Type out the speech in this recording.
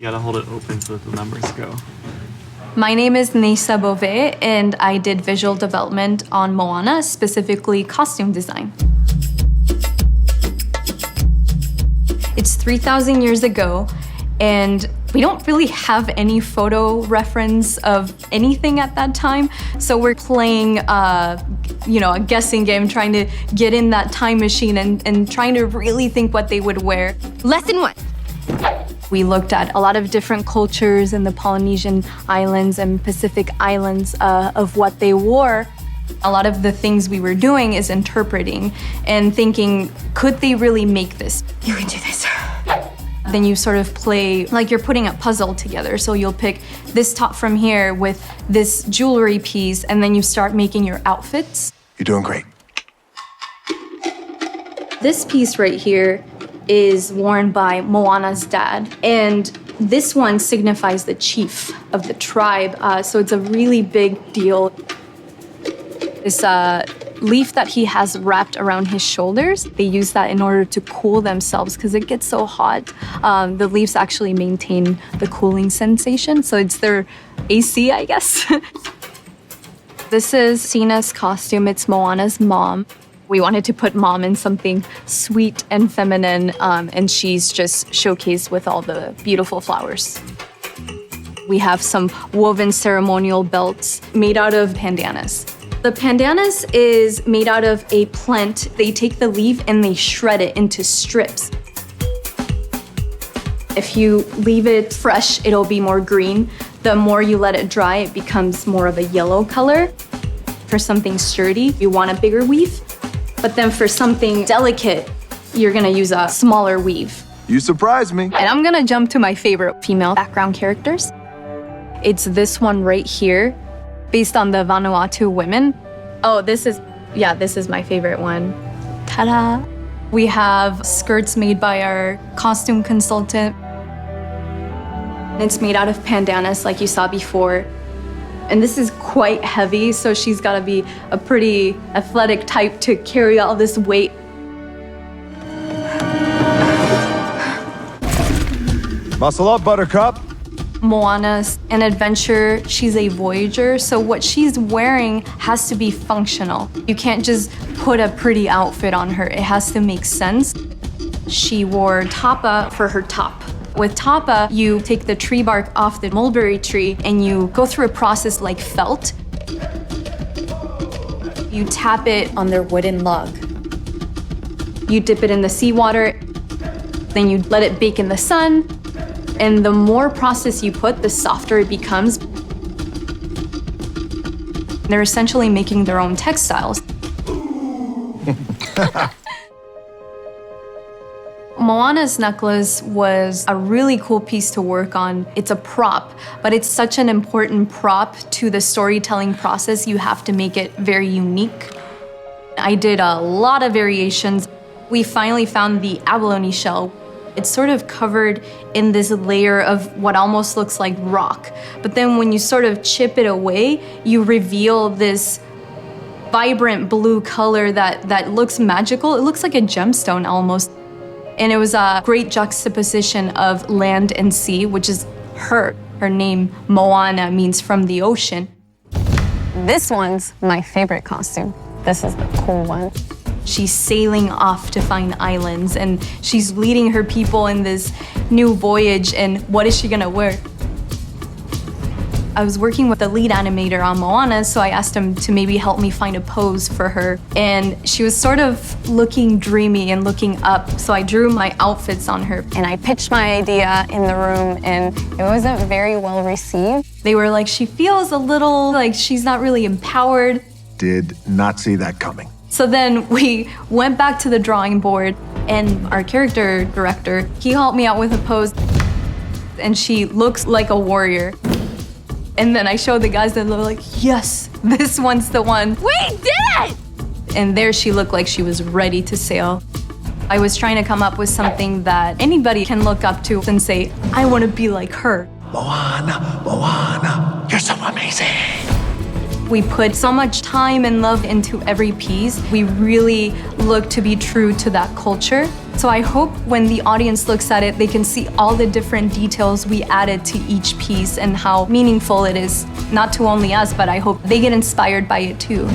You gotta hold it open so that the numbers go. My name is Nessa Beauvais, and I did visual development on Moana, specifically costume design. It's 3,000 years ago, and we don't really have any photo reference of anything at that time, so we're playing a guessing game, trying to get in that time machine and trying to really think what they would wear. Lesson 1. We looked at a lot of different cultures in the Polynesian islands and Pacific islands of what they wore. A lot of the things we were doing is interpreting and thinking, could they really make this? You can do this. Then you sort of play like you're putting a puzzle together. So you'll pick this top from here with this jewelry piece, and then you start making your outfits. You're doing great. This piece right here is worn by Moana's dad, and this one signifies the chief of the tribe, so it's a really big deal. This leaf that he has wrapped around his shoulders, they use that in order to cool themselves because it gets so hot. The leaves actually maintain the cooling sensation, so it's their AC, I guess. This is Sina's costume. It's Moana's mom. We wanted to put mom in something sweet and feminine, and she's just showcased with all the beautiful flowers. We have some woven ceremonial belts made out of pandanus. The pandanus is made out of a plant. They take the leaf and they shred it into strips. If you leave it fresh, it'll be more green. The more you let it dry, it becomes more of a yellow color. For something sturdy, you want a bigger weave. But then for something delicate, you're gonna use a smaller weave. You surprised me. And I'm gonna jump to my favorite female background characters. It's this one right here, based on the Vanuatu women. Oh, this is my favorite one. Ta-da! We have skirts made by our costume consultant. It's made out of pandanus, like you saw before. And this is quite heavy, so she's gotta be a pretty athletic type to carry all this weight. Muscle up, Buttercup. Moana's an adventurer, she's a voyager, so what she's wearing has to be functional. You can't just put a pretty outfit on her, it has to make sense. She wore tapa for her top. With tapa, you take the tree bark off the mulberry tree and you go through a process like felt. You tap it on their wooden log. You dip it in the seawater, then you let it bake in the sun. And the more process you put, the softer it becomes. They're essentially making their own textiles. Moana's necklace was a really cool piece to work on. It's a prop, but it's such an important prop to the storytelling process, you have to make it very unique. I did a lot of variations. We finally found the abalone shell. It's sort of covered in this layer of what almost looks like rock. But then when you sort of chip it away, you reveal this vibrant blue color that looks magical. It looks like a gemstone almost. And it was a great juxtaposition of land and sea, which is her. Her name, Moana, means from the ocean. This one's my favorite costume. This is the cool one. She's sailing off to find islands, and she's leading her people in this new voyage, and what is she gonna wear? I was working with the lead animator on Moana, so I asked him to maybe help me find a pose for her. And she was sort of looking dreamy and looking up, so I drew my outfits on her. And I pitched my idea in the room, and it wasn't very well received. They were like, she feels a little like she's not really empowered. Did not see that coming. So then we went back to the drawing board, and our character director, he helped me out with a pose, and she looks like a warrior. And then I showed the guys and they're like, yes, this one's the one. We did it! And there she looked like she was ready to sail. I was trying to come up with something that anybody can look up to and say, I want to be like her. Moana, Moana, you're so amazing. We put so much time and love into every piece. We really look to be true to that culture. So I hope when the audience looks at it, they can see all the different details we added to each piece and how meaningful it is, not to only us, but I hope they get inspired by it too.